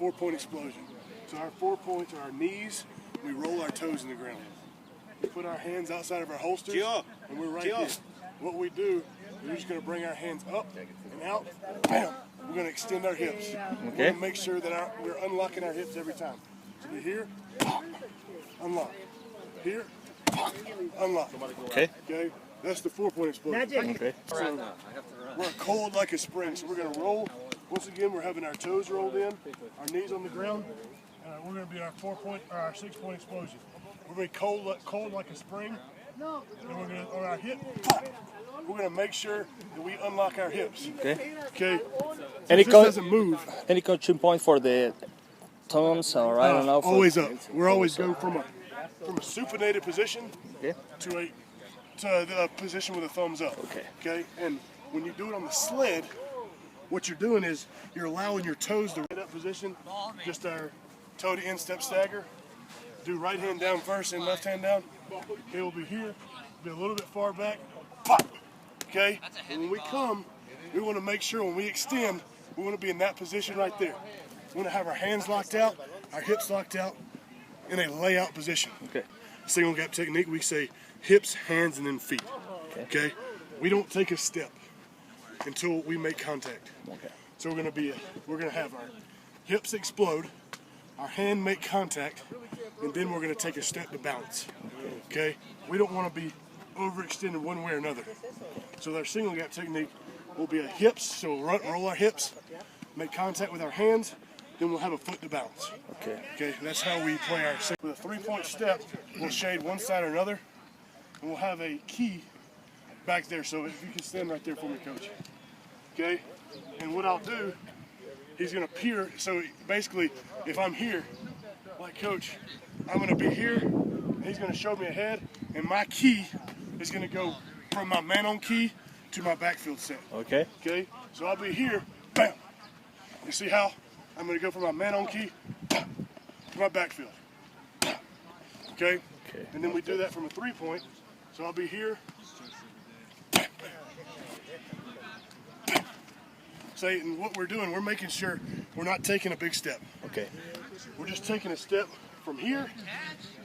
4-point explosion. So our 4 points are our knees, we roll our toes in the ground. We put our hands outside of our holsters, and we're right here. What we do, we're just going to bring our hands up and out, bam! We're going to extend our hips. We're going to make sure that we're unlocking our hips every time. So we're here, unlock. Here, unlock. Okay. Okay? That's the 4-point explosion. Okay. So we're cold like a spring, so we're going to roll. Once again, we're having our toes rolled in, our knees on the ground. We're going to be our 6-point explosion. We're going to be cold like a spring, and we're going to, on our hip, we're going to make sure that we unlock our hips. Okay. Okay. Any This doesn't move. Any coaching point for the thumbs, or I don't know? Always up. We're always going from a supinated position to the position with a thumbs up. Okay. Okay. And when you do it on the sled, what you're doing is you're allowing your toes to right up position, just our toe to instep stagger. Do right hand down first and left hand down. Okay, we'll be here, be a little bit far back, pop. Okay, and when we come, we want to make sure when we extend, we want to be in that position right there. We want to have our hands locked out, our hips locked out, in a layout position. Okay. Single gap technique, we say hips, hands, and then feet. Okay. We don't take a step until we make contact. Okay. So we're gonna have our hips explode, our hand make contact, and then we're gonna take a step to bounce. Okay? We don't want to be overextended one way or another. So our single gap technique will be a hips, so we'll roll our hips, make contact with our hands, then we'll have a foot to bounce. Okay. Okay, that's how we play our single. With a 3-point step, we'll shade one side or another, and we'll have a key back there. So if you can stand right there for me, Coach. Okay? And what I'll do, he's gonna peer, so basically, if I'm here, like Coach, I'm gonna be here, and he's gonna show me ahead, and my key is gonna go from my man-on key to my backfield set. Okay. Okay? So I'll be here, bam! You see how? I'm gonna go from my man-on key to my backfield. Okay? Okay. And then we do that from a 3-point, so I'll be here, and what we're doing, we're making sure we're not taking a big step. Okay. We're just taking a step from here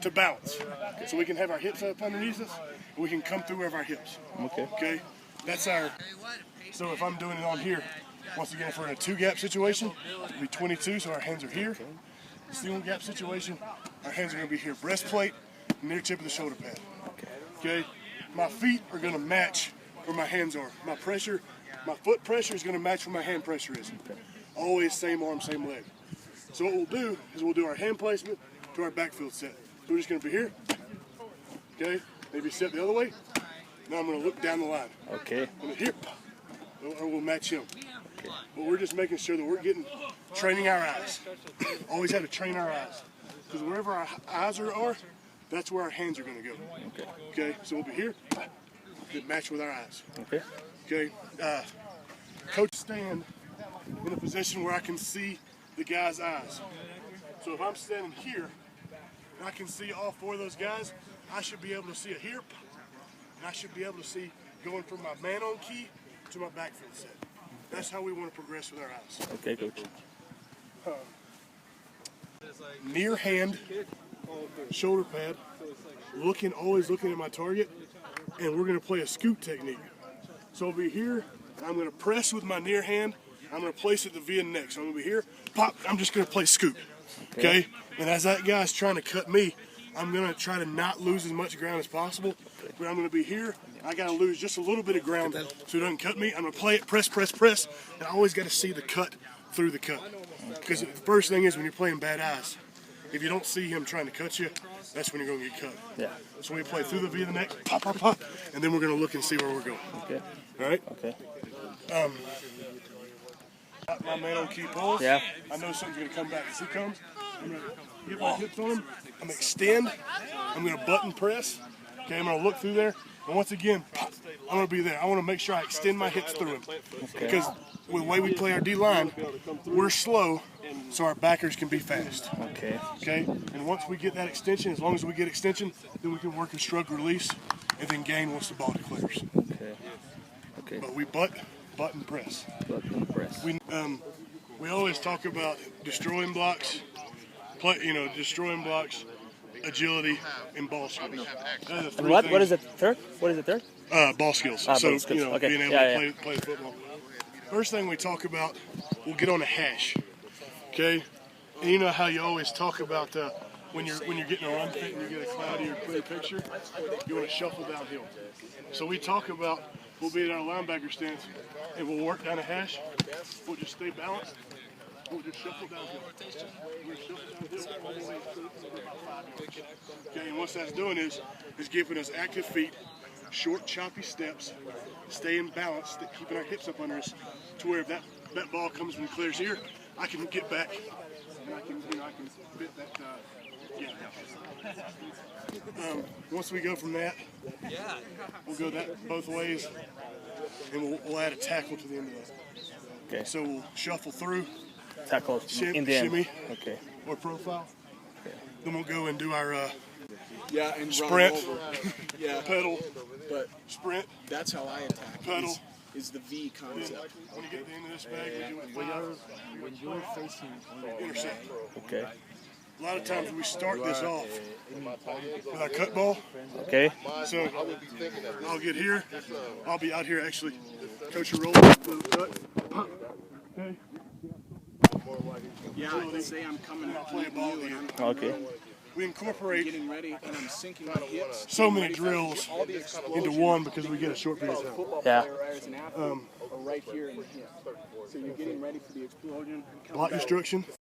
to bounce. So we can have our hips up underneath us, and we can come through of our hips. Okay. Okay? That's our, so if I'm doing it on here, once again, if we're in a 2-gap situation, it'll be 22, so our hands are here. Single gap situation, our hands are gonna be here. Breastplate, near tip of the shoulder pad. Okay? My feet are gonna match where my hands are. My foot pressure is going to match where my hand pressure is. Always same arm, same leg. So what we'll do is we'll do our hand placement to our backfield set. So we're just going to be here. Okay, maybe step the other way. Now I'm going to look down the line. Okay. I'm here, or we'll match him. Okay. But we're just making sure that we're training our eyes. Always have to train our eyes. Because wherever our eyes are, that's where our hands are going to go. Okay. Okay, so we'll be here, then match with our eyes. Okay. Okay, coach stand in a position where I can see the guy's eyes. So if I'm standing here and I can see all 4 of those guys, I should be able to see a here, and I should be able to see going from my man-on key to my backfield set. That's how we want to progress with our eyes. Okay, Coach. Near hand, shoulder pad, always looking at my target, and we're going to play a scoop technique. So I'll be here, I'm going to press with my near hand, I'm going to place it to V and neck. So I'm going to be here, pop, I'm just going to play scoop. Okay? And as that guy's trying to cut me, I'm going to try to not lose as much ground as possible. But I'm going to be here, I got to lose just a little bit of ground so it doesn't cut me. I'm going to play it, press, and I always got to see the cut through the cut. Because the first thing is when you're playing bad eyes, if you don't see him trying to cut you, that's when you're going to get cut. Yeah. So we play through the V of the neck, pop, pop, pop, and then we're going to look and see where we're going. Okay. All right? Okay. My man-on key pulls. Yeah. I know something's going to come back. As he comes, I'm going to get my hips on him. I'm going to extend. I'm going to button press. Okay, I'm going to look through there. And once again, pop, I'm going to be there. I want to make sure I extend my hips through him. Okay. Because with the way we play our D-line, we're slow, so our backers can be fast. Okay. Okay? And once we get that extension, as long as we get extension, then we can work a shrug release and then gain once the ball declares. Okay. Okay. But we button press. Button press. We always talk about destroying blocks, destroying blocks, agility, and ball skills. And what is the third? What is the third? Ball skills. Ball So, skills. Okay. being able to play the football. First thing we talk about, we'll get on a hash. Okay? And you know how you always talk about when you're getting a run fit and you get a cloudy or clear picture, you want to shuffle downhill. So we talk about, we'll be in our linebacker stance and we'll work down a hash. We'll just stay balanced. We'll just shuffle downhill. We'll shuffle downhill all the way through about 5 yards. Okay, and what that's doing is giving us active feet, short, choppy steps, staying balanced, keeping our hips up under us, to where if that ball comes and clears here, I can get back and I can fit that. Once we go from that, we'll go that both ways, and we'll add a tackle to the end of that. Okay. So we'll shuffle through, Tackle in the end. shimmy, Okay. or profile. Okay. Then we'll go and do our and sprint, run over. pedal, But sprint, that's how I attack. pedal. Is the V concept. When you get to the end of this bag, we do a When you're facing intercept. Okay. A lot of times we start this off with our cut ball. Okay. So I'll get here. I'll be out here actually. Coach will roll the cut. Okay. Yeah, say I'm coming I'll up play a ball you to and you. Okay. We incorporate getting ready and I'm sinking my hips. so many drills into one because we get a short period of time. Yeah. As an athlete, are right here in the hip. So you're getting ready for the explosion. Block destruction.